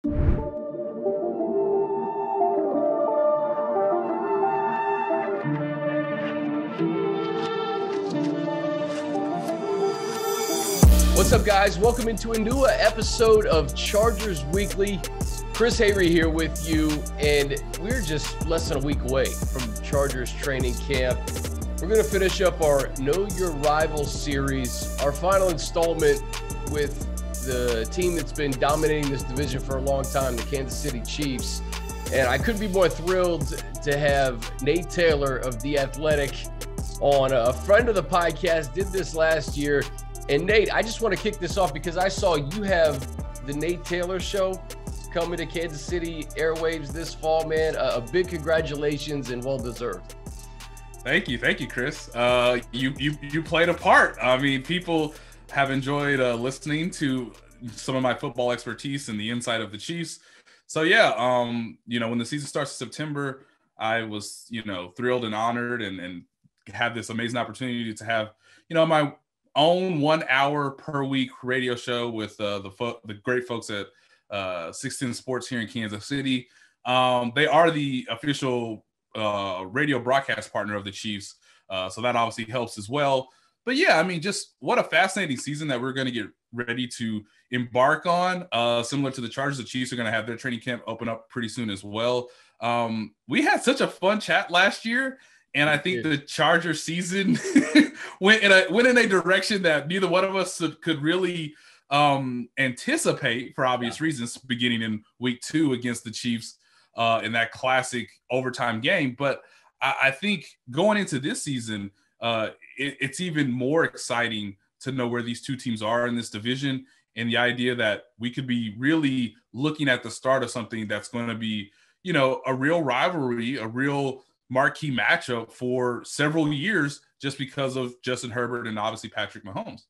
What's up, guys? Welcome into a new episode of Chargers Weekly. Chris Hayre here with you, and we're just less than a week away from Chargers training camp. We're going to finish up our Know Your Rival series, our final installment with the team that's been dominating this division for a long time, the Kansas City Chiefs. And I couldn't be more thrilled to have Nate Taylor of The Athletic on. A friend of the podcast, did this last year. And Nate, I just want to kick this off because I saw you have the Nate Taylor Show coming to Kansas City airwaves this fall, man. A big congratulations and well-deserved. Thank you, Chris. You played a part. I mean, people have enjoyed listening to some of my football expertise and the inside of the Chiefs. So yeah, when the season starts in September, I was, thrilled and honored and had this amazing opportunity to have, my own 1 hour per week radio show with the great folks at 610 Sports here in Kansas City. They are the official radio broadcast partner of the Chiefs, so that obviously helps as well. But yeah, I mean, just what a fascinating season that we're going to get ready to embark on. Similar to the Chargers, the Chiefs are going to have their training camp open up pretty soon as well. We had such a fun chat last year. And I think the Charger season went in a direction that neither one of us could really anticipate for obvious reasons, beginning in week 2 against the Chiefs in that classic overtime game. But I think going into this season, it's even more exciting to know where these two teams are in this division, and the idea that we could be really looking at the start of something that's going to be, a real rivalry, a real marquee matchup for several years just because of Justin Herbert and obviously Patrick Mahomes.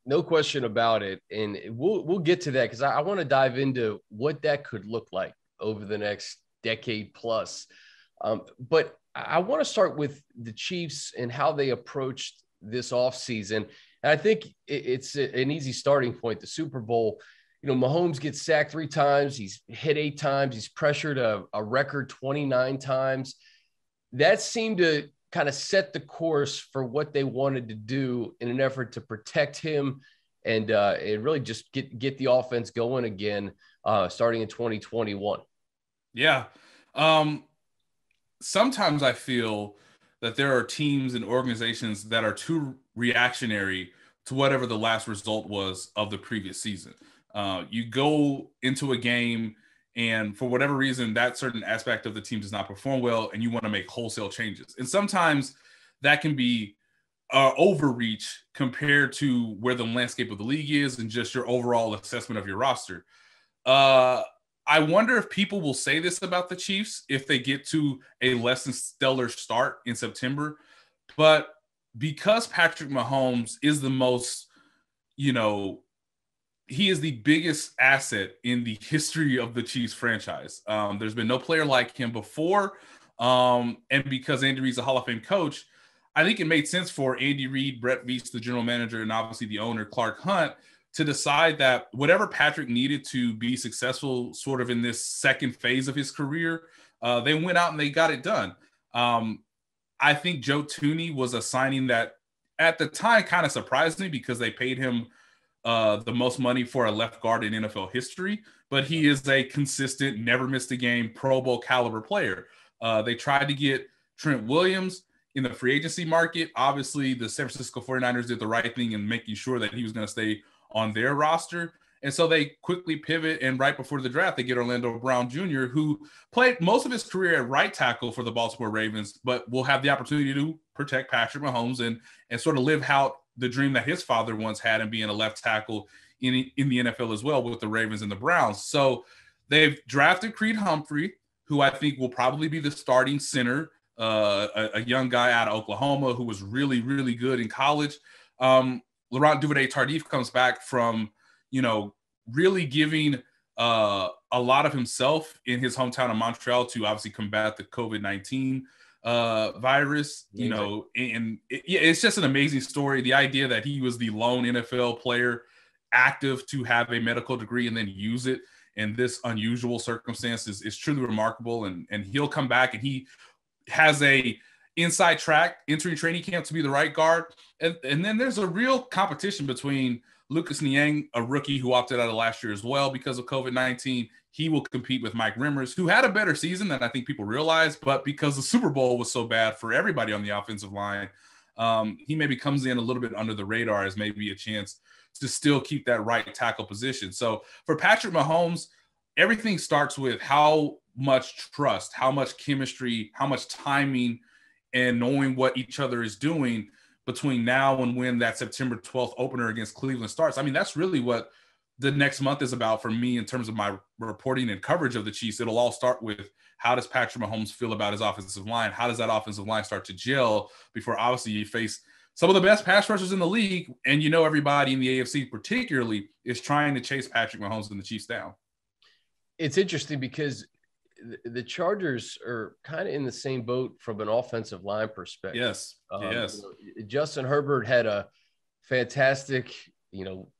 No question about it. And we'll get to that because I want to dive into what that could look like over the next decade plus. But I want to start with the Chiefs and how they approached this offseason. And I think it's an easy starting point. The Super Bowl, Mahomes gets sacked 3 times. He's hit 8 times. He's pressured a record 29 times. That seemed to kind of set the course for what they wanted to do in an effort to protect him and really just get the offense going again starting in 2021. Yeah. Sometimes I feel that there are teams and organizations that are too reactionary to whatever the last result was of the previous season. You go into a game and for whatever reason, that certain aspect of the team does not perform well, and you want to make wholesale changes. And sometimes that can be overreach compared to where the landscape of the league is and just your overall assessment of your roster. I wonder if people will say this about the Chiefs if they get to a less than stellar start in September. But because Patrick Mahomes is the most, he is the biggest asset in the history of the Chiefs franchise. There's been no player like him before. And because Andy Reid's a Hall of Fame coach, I think it made sense for Andy Reid, Brett Veach, the general manager, and obviously the owner, Clark Hunt, to decide that whatever Patrick needed to be successful sort of in this second phase of his career, they went out and they got it done. I think Joe Thuney was a signing that at the time kind of surprised me because they paid him the most money for a left guard in NFL history, but he is a consistent, never missed a game, Pro Bowl caliber player. They tried to get Trent Williams in the free agency market. Obviously, the San Francisco 49ers did the right thing in making sure that he was going to stay on their roster. And so they quickly pivot, and right before the draft, they get Orlando Brown Jr., who played most of his career at right tackle for the Baltimore Ravens, but will have the opportunity to protect Patrick Mahomes and sort of live out the dream that his father once had in being a left tackle in the NFL as well with the Ravens and the Browns. So they've drafted Creed Humphrey, who I think will probably be the starting center, a young guy out of Oklahoma who was really, really good in college. Laurent Duvernay-Tardif comes back from, really giving a lot of himself in his hometown of Montreal to obviously combat the COVID-19 virus, and it's just an amazing story. The idea that he was the lone NFL player active to have a medical degree and then use it in this unusual circumstance is truly remarkable. And he'll come back, and he has a inside track entering training camp to be the right guard. And then there's a real competition between Lucas Niang, a rookie who opted out of last year as well because of COVID-19. He will compete with Mike Rimmers, who had a better season than I think people realize, but because the Super Bowl was so bad for everybody on the offensive line, he maybe comes in a little bit under the radar as maybe a chance to still keep that right tackle position. So for Patrick Mahomes, everything starts with how much trust, how much chemistry, how much timing, and knowing what each other is doing between now and when that September 12th opener against Cleveland starts. I mean, that's really what the next month is about for me in terms of my reporting and coverage of the Chiefs. It'll all start with, how does Patrick Mahomes feel about his offensive line? How does that offensive line start to gel before obviously you face some of the best pass rushers in the league? And everybody in the AFC particularly is trying to chase Patrick Mahomes and the Chiefs down. It's interesting because the Chargers are kind of in the same boat from an offensive line perspective. Yes. Justin Herbert had a fantastic,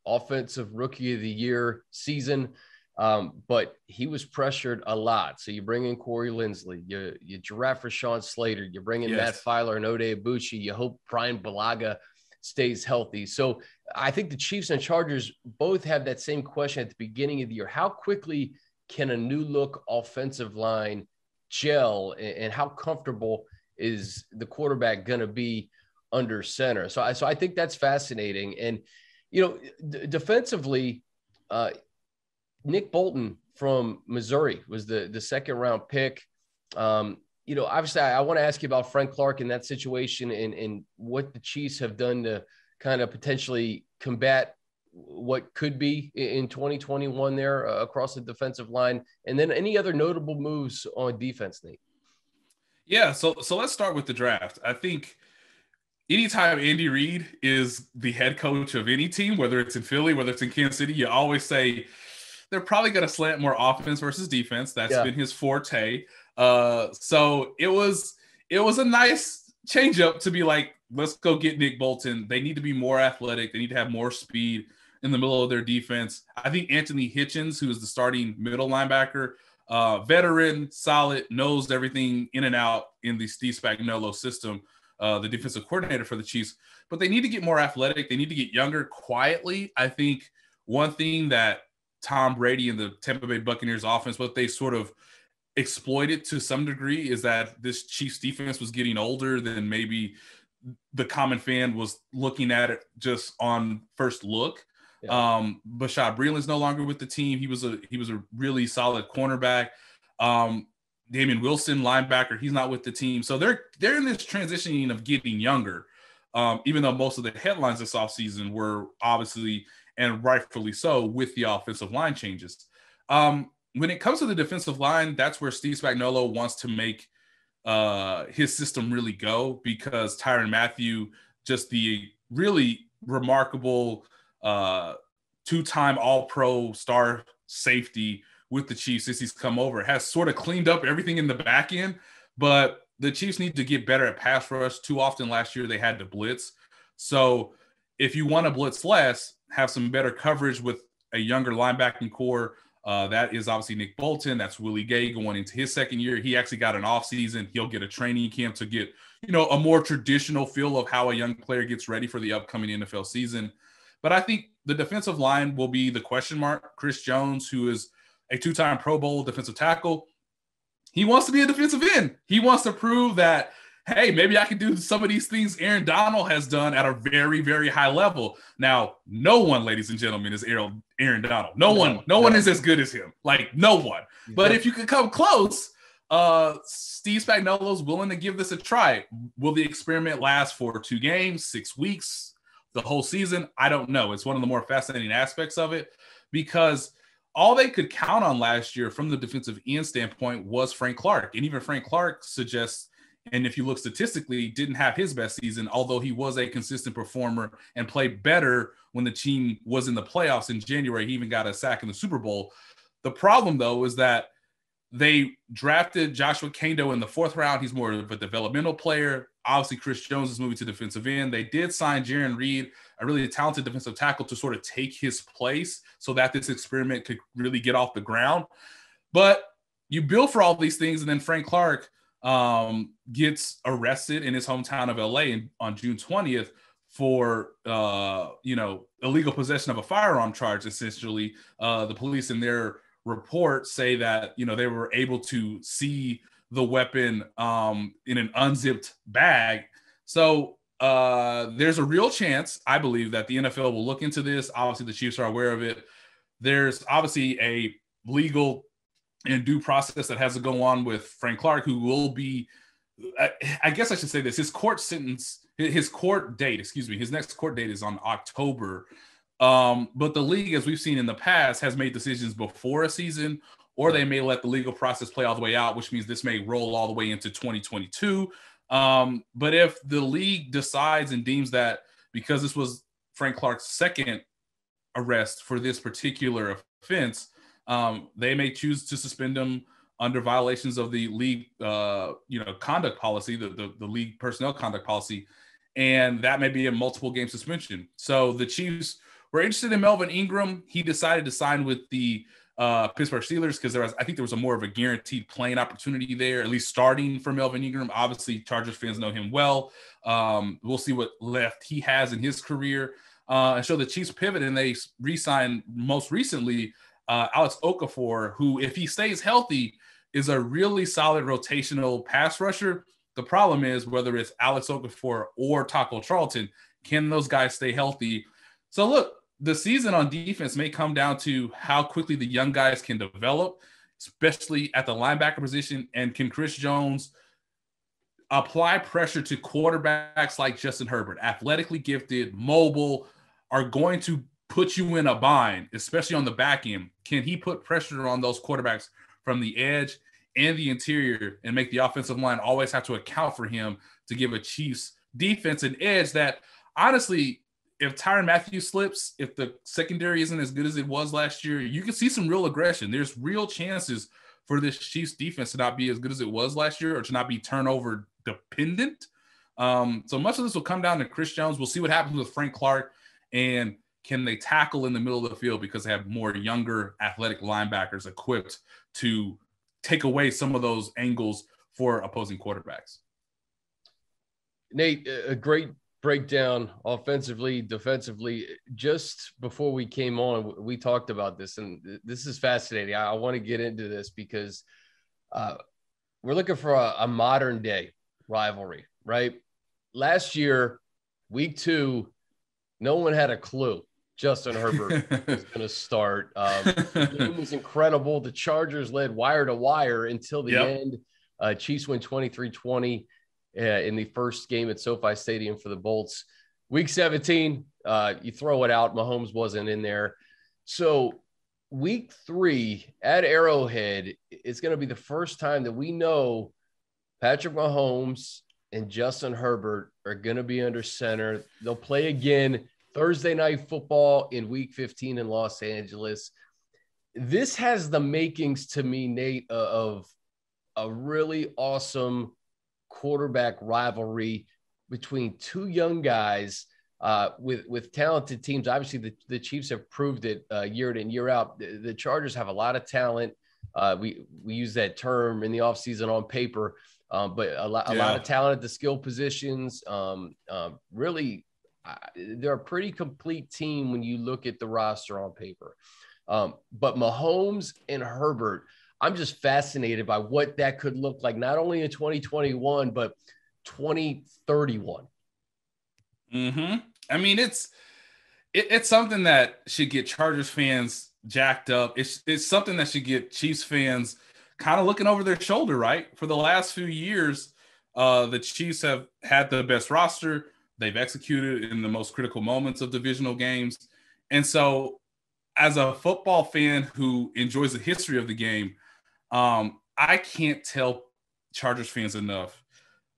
offensive rookie of the year season, but he was pressured a lot. So you bring in Corey Linsley, you draft Rashawn Slater, you bring in Matt Filer and Ode Abuchi. You hope Brian Bulaga stays healthy. So I think the Chiefs and Chargers both have that same question at the beginning of the year. How quickly can a new look offensive line gel, and how comfortable is the quarterback going to be under center? So I think that's fascinating. And, defensively, Nick Bolton from Missouri was the second round pick. Obviously I want to ask you about Frank Clark in that situation and what the Chiefs have done to kind of potentially combat what could be in 2021 there across the defensive line, and then any other notable moves on defense, Nate. Yeah. So let's start with the draft. I think anytime Andy Reid is the head coach of any team, whether it's in Philly, whether it's in Kansas City, you always say they're probably going to slant more offense versus defense. That's been his forte. So it was a nice change up to be like, let's go get Nick Bolton. They need to be more athletic. They need to have more speed in the middle of their defense. I think Anthony Hitchens, who is the starting middle linebacker, veteran, solid, knows everything in and out in the Steve Spagnuolo system, the defensive coordinator for the Chiefs. But they need to get more athletic. They need to get younger quietly. I think one thing that Tom Brady and the Tampa Bay Buccaneers offense, what they sort of exploited to some degree, is that this Chiefs defense was getting older than maybe the common fan was looking at it just on first look. Bashaud Breeland's no longer with the team. He was a really solid cornerback. Damian Wilson, linebacker, he's not with the team. So they're in this transitioning of getting younger, even though most of the headlines this offseason were obviously, and rightfully so, with the offensive line changes. When it comes to the defensive line, that's where Steve Spagnuolo wants to make his system really go, because Tyrann Mathieu, just the really remarkable two-time All-Pro star safety with the Chiefs since he's come over, has sort of cleaned up everything in the back end. But the Chiefs need to get better at pass rush. Too often last year they had to blitz. So if you want to blitz less, have some better coverage with a younger linebacking core. That is obviously Nick Bolton. That's Willie Gay going into his second year. He actually got an offseason. He'll get a training camp to get, a more traditional feel of how a young player gets ready for the upcoming NFL season. But I think the defensive line will be the question mark. Chris Jones, who is a two-time Pro Bowl defensive tackle, he wants to be a defensive end. He wants to prove that, hey, maybe I can do some of these things Aaron Donald has done at a very, very high level. Now, no one, ladies and gentlemen, is Aaron Donald. No one is as good as him. Like, no one. But if you could come close, Steve Spagnuolo's willing to give this a try. Will the experiment last for 2 games, 6 weeks, the whole season? I don't know. It's one of the more fascinating aspects of it, because all they could count on last year from the defensive end standpoint was Frank Clark. And even Frank Clark suggests, and if you look statistically, didn't have his best season, although he was a consistent performer and played better when the team was in the playoffs in January. He even got a sack in the Super Bowl. The problem, though, is that they drafted Joshua Kando in the 4th round. He's more of a developmental player. Obviously, Chris Jones is moving to defensive end. They did sign Jaron Reed, a really talented defensive tackle, to sort of take his place so that this experiment could really get off the ground. But you build for all these things, and then Frank Clark gets arrested in his hometown of LA on June 20th for illegal possession of a firearm charge. Essentially, the police in their report say that they were able to see the weapon in an unzipped bag. So there's a real chance, I believe, that the NFL will look into this. Obviously, the Chiefs are aware of it. There's obviously a legal and due process that has to go on with Frank Clark, who will be, I guess I should say this, his next court date is on October. But the league, as we've seen in the past, has made decisions before a season, or they may let the legal process play all the way out, which means this may roll all the way into 2022. But if the league decides and deems that because this was Frank Clark's second arrest for this particular offense, they may choose to suspend him under violations of the league, conduct policy, the league personnel conduct policy, and that may be a multiple game suspension. So the Chiefs were interested in Melvin Ingram. He decided to sign with the Pittsburgh Steelers because I think there was a more of a guaranteed playing opportunity there, at least starting for Melvin Ingram. Obviously, Chargers fans know him well. We'll see what left he has in his career. And so the Chiefs pivot, and they re-signed most recently Alex Okafor, who, if he stays healthy, is a really solid rotational pass rusher. The problem is whether it's Alex Okafor or Taco Charlton, can those guys stay healthy? So look, the season on defense may come down to how quickly the young guys can develop, especially at the linebacker position. And can Chris Jones apply pressure to quarterbacks like Justin Herbert, athletically gifted, mobile, are going to put you in a bind, especially on the back end? Can he put pressure on those quarterbacks from the edge and the interior and make the offensive line always have to account for him to give a Chiefs defense an edge that, honestly, if Tyrann Mathieu slips, if the secondary isn't as good as it was last year, you can see some real aggression. There's real chances for this Chiefs defense to not be as good as it was last year, or to not be turnover dependent. So much of this will come down to Chris Jones. We'll see what happens with Frank Clark, and can they tackle in the middle of the field because they have more younger athletic linebackers equipped to take away some of those angles for opposing quarterbacks. Nate, a great breakdown offensively, defensively. Just before we came on, we talked about this, and this is fascinating. I want to get into this because we're looking for a modern day rivalry, right? Last year, week 2, no one had a clue Justin Herbert was going to start. The game was incredible. The Chargers led wire to wire until the end. Chiefs win 23-20 in the first game at SoFi Stadium for the Bolts. Week 17, you throw it out. Mahomes wasn't in there. So week 3 at Arrowhead is going to be the first time that we know Patrick Mahomes and Justin Herbert are going to be under center. They'll play again Thursday Night Football in week 15 in Los Angeles. This has the makings, to me, Nate, of a really awesome quarterback rivalry between two young guys with talented teams. Obviously, the Chiefs have proved it year in and year out. The Chargers have a lot of talent. We use that term in the offseason on paper, but a lot of talent at the skill positions. Really, they're a pretty complete team when you look at the roster on paper. But Mahomes and Herbert, I'm just fascinated by what that could look like, not only in 2021, but 2031. Mm-hmm. I mean, it's something that should get Chargers fans jacked up. It's something that should get Chiefs fans kind of looking over their shoulder, right? For the last few years, the Chiefs have had the best roster. They've executed in the most critical moments of divisional games. And so as a football fan who enjoys the history of the game, I can't tell Chargers fans enough.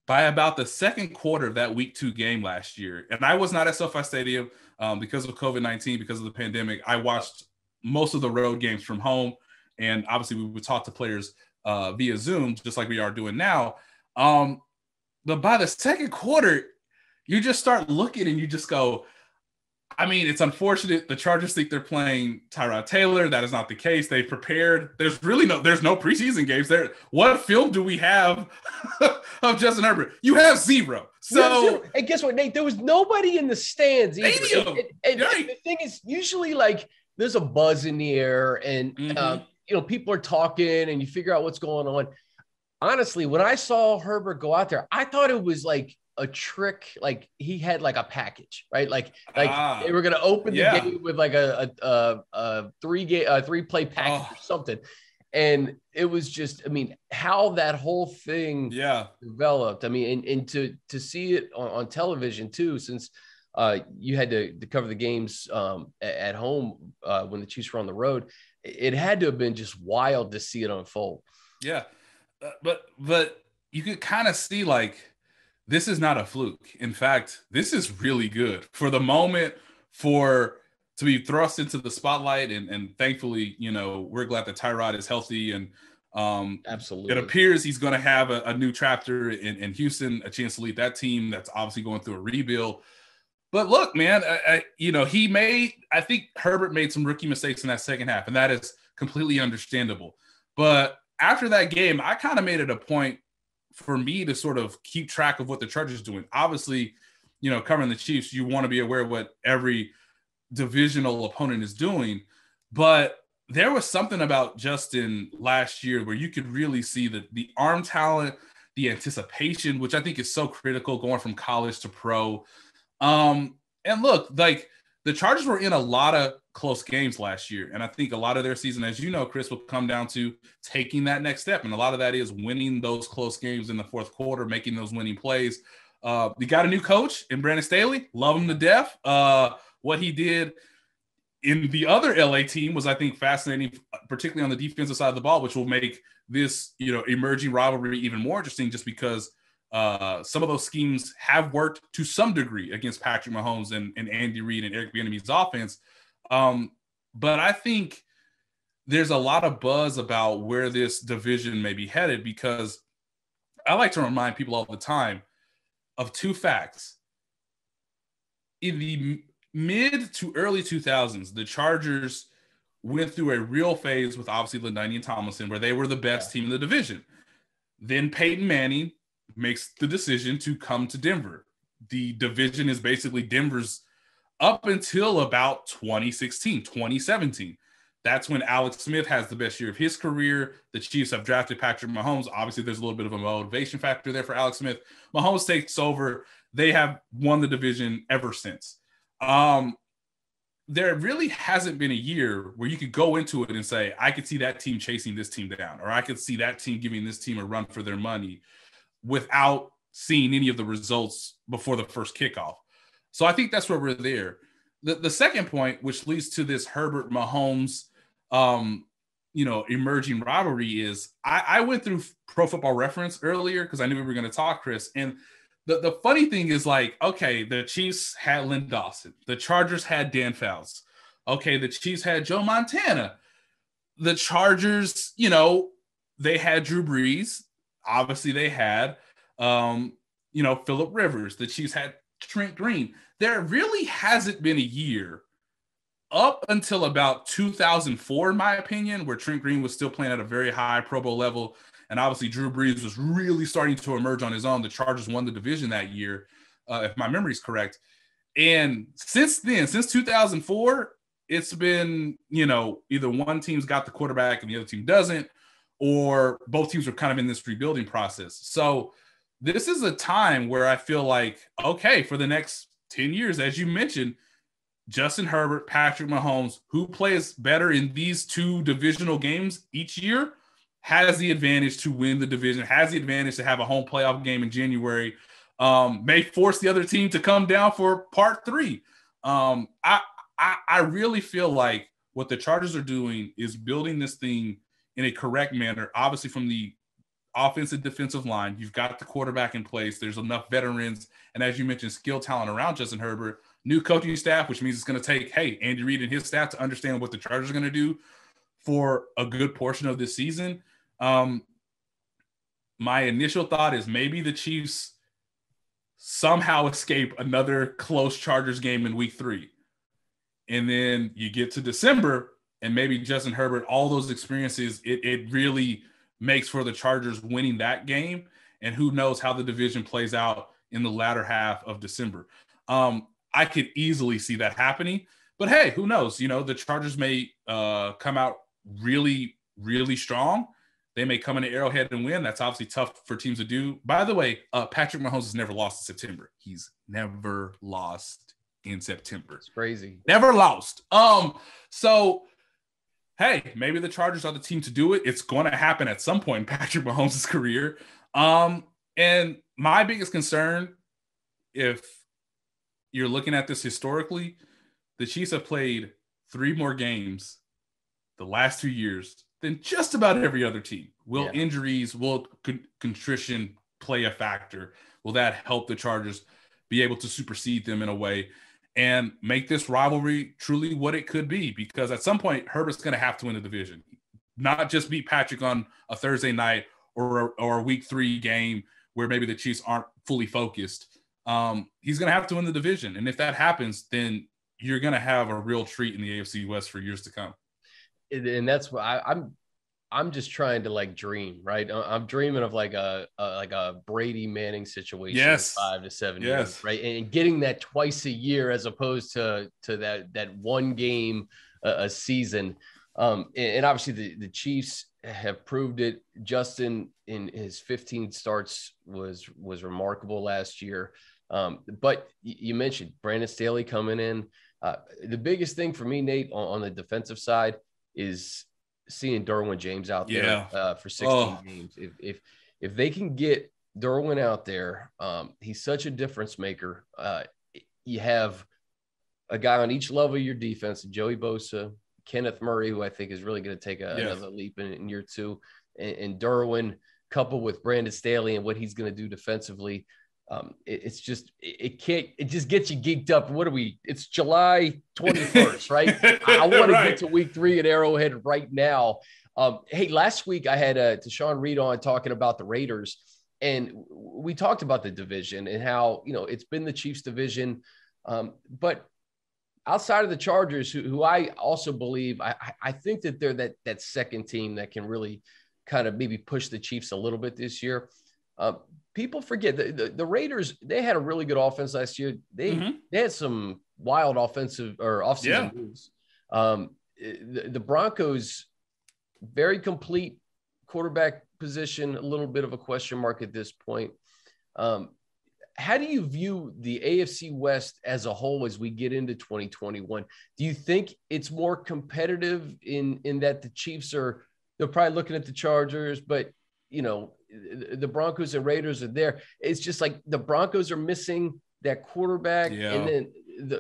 By about the second quarter of that week 2 game last year, and I was not at SoFi Stadium because of COVID-19, because of the pandemic. I watched most of the road games from home, and obviously we would talk to players via Zoom, just like we are doing now. But by the second quarter, you just start looking and you just go, I mean, it's unfortunate. The Chargers think they're playing Tyrod Taylor. That is not the case. They prepared. There's no preseason games there. What film do we have of Justin Herbert? You have zero. So, and guess what, Nate? There was nobody in the stands either. And right. the thing is, usually like there's a buzz in the air, and people are talking, and you figure out what's going on. Honestly, when I saw Herbert go out there, I thought it was like a trick, like he had like a package, right? Like they were gonna open the game with like a three play package or something, and it was just, I mean, how that whole thing developed. I mean, and to see it on television too, since you had to cover the games at home when the Chiefs were on the road, it had to have been just wild to see it unfold. Yeah, but you could kind of see like, this is not a fluke. In fact, this is really good for the moment, to be thrust into the spotlight. And thankfully, we're glad that Tyrod is healthy. And absolutely, it appears he's going to have a new chapter in Houston, a chance to lead that team that's obviously going through a rebuild. But look, man, I think Herbert made some rookie mistakes in that second half, and that is completely understandable. But after that game, I kind of made it a point for me to sort of keep track of what the Chargers are doing. Obviously, covering the Chiefs, you want to be aware of what every divisional opponent is doing. But there was something about Justin last year where you could really see the arm talent, the anticipation, which I think is so critical going from college to pro. And look, like the Chargers were in a lot of close games last year. And I think a lot of their season, as you know, Chris, will come down to taking that next step. And a lot of that is winning those close games in the fourth quarter, making those winning plays. You got a new coach in Brandon Staley. Love him to death. What he did in the other LA team was, I think, fascinating, particularly on the defensive side of the ball, which will make this, emerging rivalry even more interesting, just because some of those schemes have worked to some degree against Patrick Mahomes and Andy Reid and Eric Bieniemy's offense. But I think there's a lot of buzz about where this division may be headed, because I like to remind people all the time of two facts. In the mid to early 2000s, the Chargers went through a real phase with obviously LaDainian Tomlinson, where they were the best team in the division. Then Peyton Manning makes the decision to come to Denver. The division is basically Denver's up until about 2016, 2017. That's when Alex Smith has the best year of his career. The Chiefs have drafted Patrick Mahomes. Obviously, there's a little bit of a motivation factor there for Alex Smith. Mahomes takes over. They have won the division ever since. There really hasn't been a year where you could go into it and say, I could see that team chasing this team down, or I could see that team giving this team a run for their money without seeing any of the results before the first kickoff. So I think that's where we're there. The second point, which leads to this Herbert Mahomes, emerging rivalry, is I went through Pro Football Reference earlier because I knew we were going to talk, Chris. And the funny thing is, like, okay, the Chiefs had Lynn Dawson. The Chargers had Dan Fouts. Okay, the Chiefs had Joe Montana. The Chargers, they had Drew Brees. Obviously, they had, Phillip Rivers. The Chiefs had Trent Green. There really hasn't been a year up until about 2004, in my opinion, where Trent Green was still playing at a very high Pro Bowl level. And obviously Drew Brees was really starting to emerge on his own. The Chargers won the division that year, if my memory is correct. And since then, since 2004, it's been, either one team's got the quarterback and the other team doesn't, or both teams are kind of in this rebuilding process. So this is a time where I feel like, okay, for the next 10 years, as you mentioned, Justin Herbert, Patrick Mahomes, who plays better in these two divisional games each year, has the advantage to win the division, has the advantage to have a home playoff game in January, may force the other team to come down for part three. I really feel like what the Chargers are doing is building this thing in a correct manner, obviously from the offensive defensive line. You've got the quarterback in place. There's enough veterans. And as you mentioned, skill talent around Justin Herbert, new coaching staff, which means it's going to take, Andy Reid and his staff to understand what the Chargers are going to do for a good portion of this season. my initial thought is maybe the Chiefs somehow escape another close Chargers game in week 3. And then you get to December and maybe Justin Herbert, all those experiences, it really makes for the Chargers winning that game. And who knows how the division plays out in the latter half of December. I could easily see that happening. But hey, who knows? You know, the Chargers may come out really, really strong. They may come into Arrowhead and win. That's obviously tough for teams to do. By the way, Patrick Mahomes has never lost in September. He's never lost in September. It's crazy. Never lost. So, hey, maybe the Chargers are the team to do it. It's going to happen at some point in Patrick Mahomes' career. And my biggest concern, if you're looking at this historically, the Chiefs have played 3 more games the last 2 years than just about every other team. Will injuries, will contrition play a factor? Will that help the Chargers be able to supersede them in a way and make this rivalry truly what it could be? Because at some point, Herbert's going to have to win the division, not just beat Patrick on a Thursday night or a week 3 game where maybe the Chiefs aren't fully focused. He's going to have to win the division. And if that happens, then you're going to have a real treat in the AFC West for years to come. And that's what I'm just trying to like dream, right? I'm dreaming of like a Brady Manning situation, yes. 5 to 7 years, right? And getting that twice a year as opposed to that one game a season. And obviously the Chiefs have proved it. Justin in his 15 starts was remarkable last year. But you mentioned Brandon Staley coming in. The biggest thing for me, Nate, on the defensive side is seeing Derwin James out there for 16 games. If they can get Derwin out there, he's such a difference maker. You have a guy on each level of your defense, Joey Bosa, Kenneth Murray, who I think is really going to take another leap in year 2, and Derwin, coupled with Brandon Staley and what he's going to do defensively. It just gets you geeked up. What are we? It's July 21st, right? I want to get to week 3 at Arrowhead right now. Hey, last week I had Tashawn Reed on talking about the Raiders, and we talked about the division and how, you know, it's been the Chiefs division. But outside of the Chargers, who I also believe, I think that they're that second team that can really kind of maybe push the Chiefs a little bit this year. People forget the Raiders, they had a really good offense last year. They had some wild offensive or offseason moves. The Broncos, very complete quarterback position, a little bit of a question mark at this point. How do you view the AFC West as a whole as we get into 2021? Do you think it's more competitive in that the Chiefs they're probably looking at the Chargers, but you know, the Broncos and Raiders are there. It's just like the Broncos are missing that quarterback. And then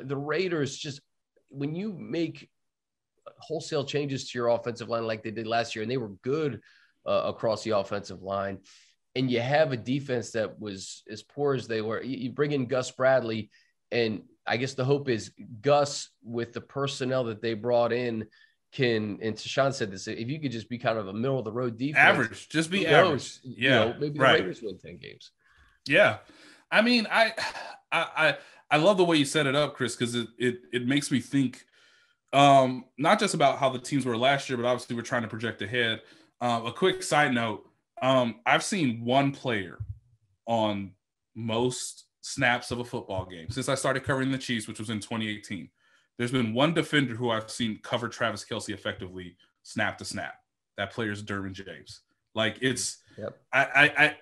the Raiders, just when you make wholesale changes to your offensive line like they did last year, and they were good across the offensive line, and you have a defense that was as poor as they were, you bring in Gus Bradley, and I guess the hope is Gus, with the personnel that they brought in, and Tashawn said this, if you could just be kind of a middle of the road defense, average, just be average. You know, maybe the Raiders win 10 games. Yeah. I mean, I love the way you set it up, Chris, because it makes me think not just about how the teams were last year, but obviously we're trying to project ahead. A quick side note, I've seen one player on most snaps of a football game since I started covering the Chiefs, which was in 2018. There's been one defender who I've seen cover Travis Kelce effectively snap to snap. That player is Derwin James. Like I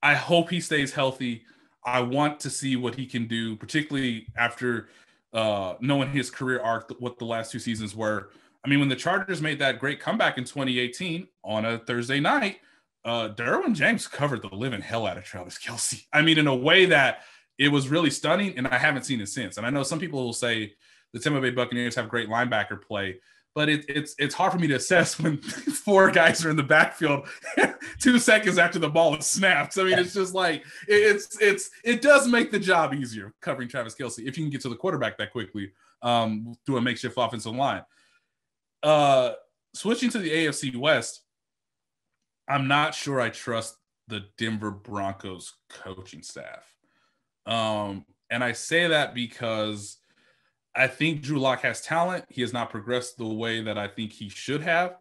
hope he stays healthy. I want to see what he can do, particularly after knowing his career arc, what the last 2 seasons were. I mean, when the Chargers made that great comeback in 2018 on a Thursday night, Derwin James covered the living hell out of Travis Kelce. I mean, in a way that it was really stunning, and I haven't seen it since. And I know some people will say the Tampa Bay Buccaneers have great linebacker play, but it's hard for me to assess when 4 guys are in the backfield 2 seconds after the ball is snapped. I mean, it's just like it does make the job easier covering Travis Kelce if you can get to the quarterback that quickly through a makeshift offensive line. Switching to the AFC West, I'm not sure I trust the Denver Broncos coaching staff. And I say that because I think Drew Lock has talent. He has not progressed the way that I think he should have.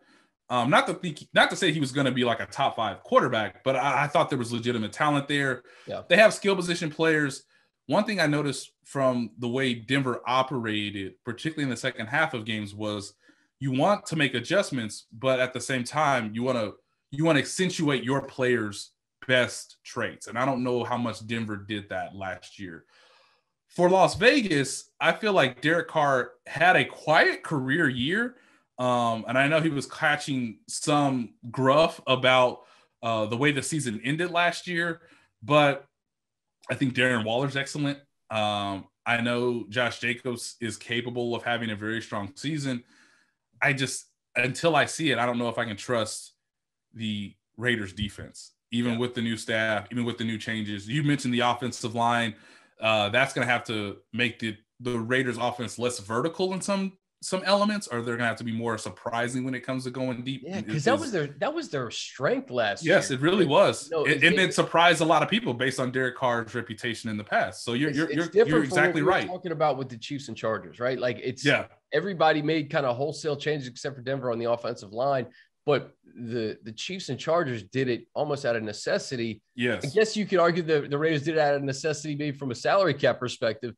Not to say he was going to be like a top 5 quarterback, but I thought there was legitimate talent there. Yeah. They have skill position players. One thing I noticed from the way Denver operated, particularly in the second half of games, was you want to make adjustments, but at the same time, you want to accentuate your players' best traits. And I don't know how much Denver did that last year. For Las Vegas, I feel like Derek Carr had a quiet career year. And I know he was catching some gruff about the way the season ended last year, but I think Darren Waller's excellent. I know Josh Jacobs is capable of having a very strong season. Until I see it, I don't know if I can trust the Raiders defense, even with the new staff, even with the new changes. You mentioned the offensive line. That's going to have to make the Raiders offense less vertical in some elements, or they're going to have to be more surprising when it comes to going deep. Yeah, because that was their strength last year. Yes, it really was. It surprised a lot of people based on Derek Carr's reputation in the past. So you're exactly right. Talking about with the Chiefs and Chargers, right? Like everybody made kind of wholesale changes except for Denver on the offensive line, but the Chiefs and Chargers did it almost out of necessity. Yes, I guess you could argue the Raiders did it out of necessity, maybe from a salary cap perspective.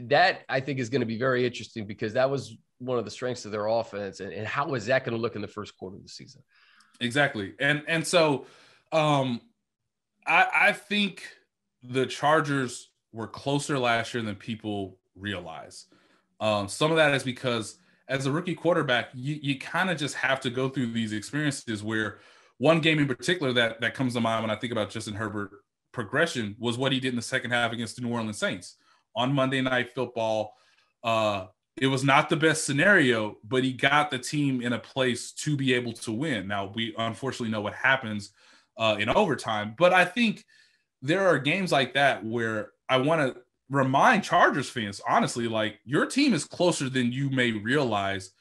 That I think is going to be very interesting because that was one of the strengths of their offense. And how is that going to look in the first quarter of the season? Exactly. And so I think the Chargers were closer last year than people realize. Some of that is because as a rookie quarterback, you kind of just have to go through these experiences where one game in particular that comes to mind when I think about Justin Herbert progression was what he did in the second half against the New Orleans Saints. On Monday Night Football, it was not the best scenario, but he got the team in a place to be able to win. Now, we unfortunately know what happens in overtime, but I think there are games like that where I want to remind Chargers fans, honestly, like your team is closer than you may realize,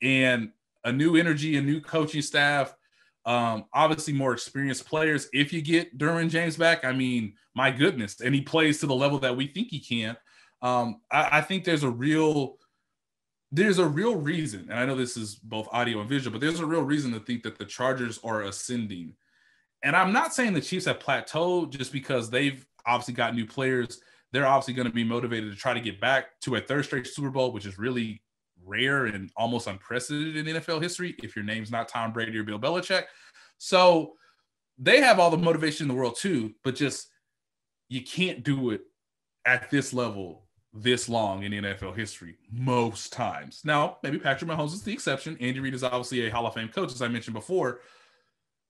and a new energy, a new coaching staff, obviously more experienced players. If you get Derwin James back, I mean, my goodness, and he plays to the level that we think he can. I think there's a real reason, and I know this is both audio and visual, but there's a real reason to think that the Chargers are ascending. And I'm not saying the Chiefs have plateaued just because they've obviously got new players. They're obviously going to be motivated to try to get back to a third straight Super Bowl, which is really rare and almost unprecedented in NFL history if your name's not Tom Brady or Bill Belichick. So they have all the motivation in the world too, but just you can't do it at this level this long in NFL history most times. Now, maybe Patrick Mahomes is the exception. Andy Reid is obviously a Hall of Fame coach, as I mentioned before.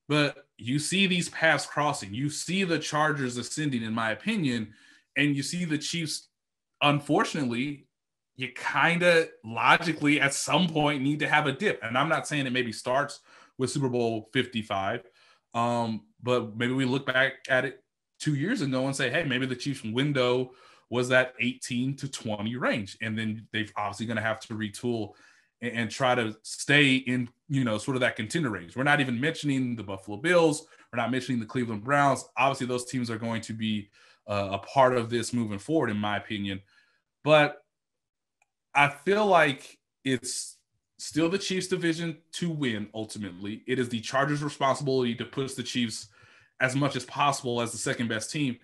But you see these paths crossing. You see the Chargers ascending, in my opinion, and you see the Chiefs, unfortunately, you kind of logically at some point need to have a dip. And I'm not saying it maybe starts with Super Bowl 55, but maybe we look back at it 2 years ago and say, hey, maybe the Chiefs window was that 18 to 20 range. And then they're obviously going to have to retool and try to stay in, sort of that contender range. We're not even mentioning the Buffalo Bills. We're not mentioning the Cleveland Browns. Obviously, those teams are going to be a part of this moving forward, in my opinion. But I feel like it's still the Chiefs' division to win, ultimately. It is the Chargers' responsibility to push the Chiefs as much as possible as the second best team.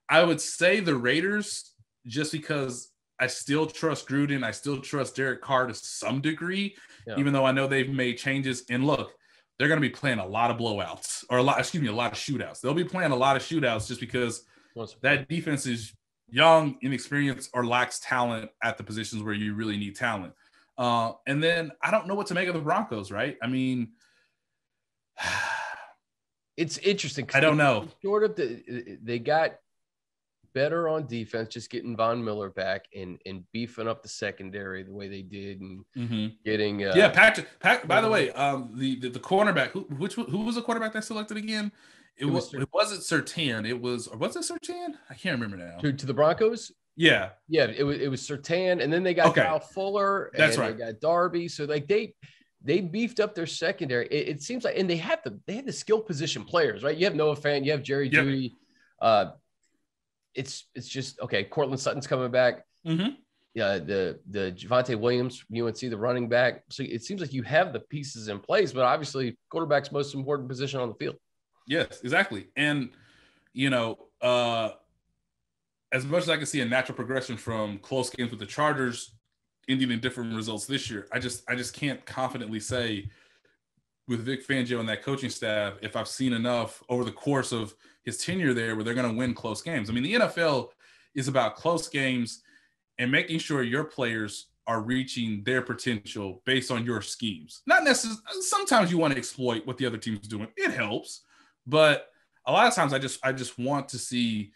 I would say the Raiders, just because I still trust Gruden. I still trust Derek Carr to some degree, even though I know they've made changes. And look, they're going to be playing a lot of blowouts a lot of shootouts. They'll be playing a lot of shootouts just because that defense is young, inexperienced, or lacks talent at the positions where you really need talent. And then I don't know what to make of the Broncos, right? I mean, it's interesting. I don't know. They got better on defense, just getting Von Miller back and beefing up the secondary the way they did, and getting Patrick. By the way, the cornerback who was the quarterback they selected again? It wasn't Surtain. Was it Surtain? I can't remember now. To the Broncos. Yeah. It was Surtain, and then they got Kyle Fuller. And That's right. They got Darby. So like they beefed up their secondary. It seems like, and they had the skill position players, right? You have Noah Fant, you have Jerry Jeudy. It's just okay. Cortland Sutton's coming back. Mm-hmm. Yeah, the Javonte Williams, UNC, the running back. So it seems like you have the pieces in place, but obviously quarterback's most important position on the field. Yes, exactly. And as much as I can see a natural progression from close games with the Chargers ending in different results this year, I just can't confidently say with Vic Fangio and that coaching staff if I've seen enough over the course of his tenure there where they're going to win close games. I mean, the NFL is about close games and making sure your players are reaching their potential based on your schemes. Not necessarily, sometimes you want to exploit what the other team's doing. It helps. But a lot of times I just want to see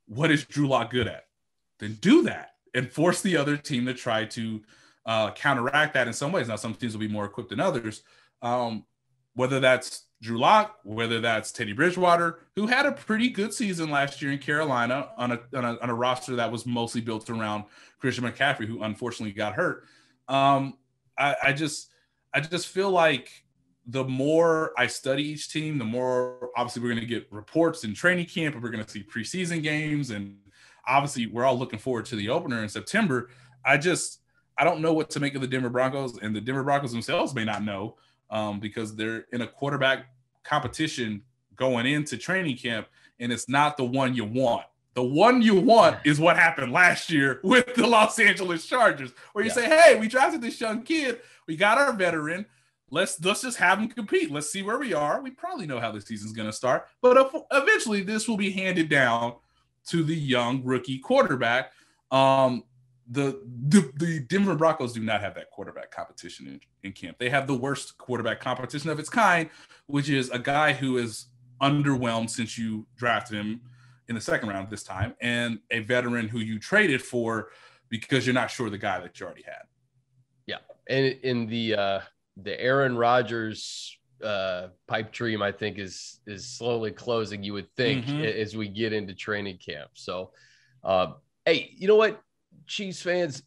what is Drew Lock good at. Then do that and force the other team to try to counteract that in some ways. Now, some teams will be more equipped than others. Whether that's Drew Lock, whether that's Teddy Bridgewater, who had a pretty good season last year in Carolina on a roster that was mostly built around Christian McCaffrey, who unfortunately got hurt. I just feel like the more I study each team, the more obviously we're going to get reports in training camp, and we're going to see preseason games, and obviously we're all looking forward to the opener in September. I don't know what to make of the Denver Broncos, and the Denver Broncos themselves may not know. Because they're in a quarterback competition going into training camp, and it's not the one you want. The one you want is what happened last year with the Los Angeles Chargers, where you say, hey, we drafted this young kid. We got our veteran. Let's just have him compete. Let's see where we are. We probably know how the season's going to start, but eventually this will be handed down to the young rookie quarterback. The Denver Broncos do not have that quarterback competition in camp. They have the worst quarterback competition of its kind, which is a guy who is underwhelmed since you drafted him in the second round this time, and a veteran who you traded for because you're not sure the guy that you already had. Yeah, and in the Aaron Rodgers pipe dream, I think is slowly closing. You would think as we get into training camp. So, hey, you know what? Chiefs fans,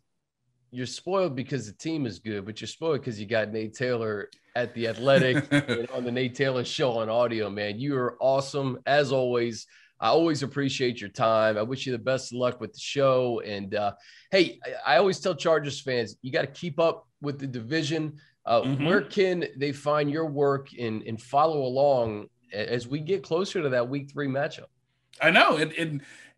you're spoiled because the team is good, but you're spoiled because you got Nate Taylor at The Athletic and on the Nate Taylor Show on audio, man. You are awesome, as always. I always appreciate your time. I wish you the best of luck with the show. And, hey, I always tell Chargers fans, you got to keep up with the division. Where can they find your work and follow along as we get closer to that Week 3 matchup? I know,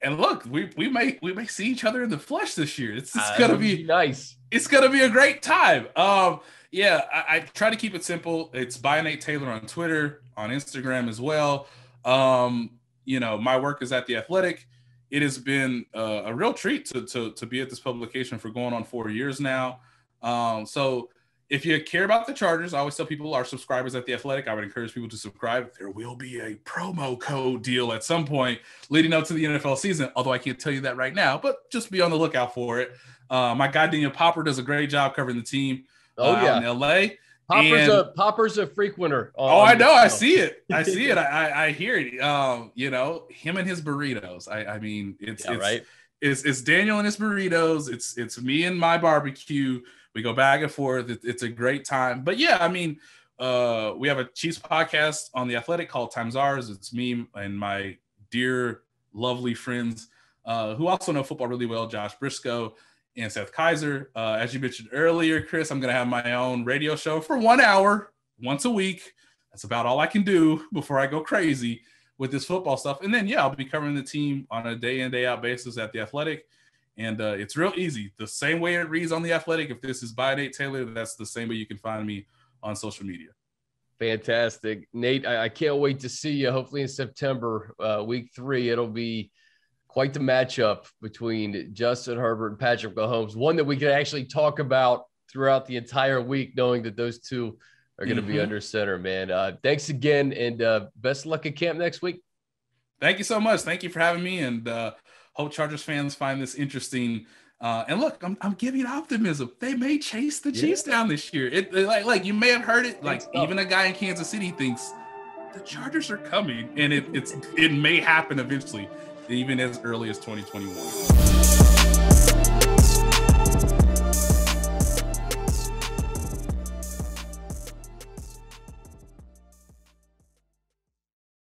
and look, we may see each other in the flesh this year. It's gonna be nice. It's gonna be a great time. I try to keep it simple. It's by Nate Taylor on Twitter, on Instagram as well. My work is at The Athletic. It has been a real treat to be at this publication for going on 4 years now. So if you care about the Chargers, I always tell people, our subscribers at The Athletic, I would encourage people to subscribe. There will be a promo code deal at some point leading up to the NFL season, although I can't tell you that right now, but just be on the lookout for it. My guy, Daniel Popper, does a great job covering the team out in L.A. Popper's a frequenter. I know. I see it. I hear it. Him and his burritos. I mean, it's right. It's Daniel and his burritos. It's me and my barbecue. We go back and forth. It's a great time. But yeah, I mean, we have a Chiefs podcast on The Athletic called Times Ours. It's me and my dear, lovely friends who also know football really well, Josh Briscoe and Seth Kaiser. As you mentioned earlier, Chris, I'm going to have my own radio show for 1 hour, once a week. That's about all I can do before I go crazy with this football stuff. And then, I'll be covering the team on a day in, day out basis at The Athletic. And it's real easy. The same way it reads on The Athletic, if this is by Nate Taylor, that's the same way you can find me on social media. Fantastic. Nate, I can't wait to see you. Hopefully in September, Week 3, it'll be quite the matchup between Justin Herbert and Patrick Mahomes, one that we can actually talk about throughout the entire week, knowing that those two are going to be under center, man. Thanks again, and best of luck at camp next week. Thank you so much. Thank you for having me, and hope Chargers fans find this interesting. And look, I'm giving you optimism. They may chase the Chiefs down this year. It like you may have heard it. Like even a guy in Kansas City thinks the Chargers are coming, and it may happen eventually, even as early as 2021.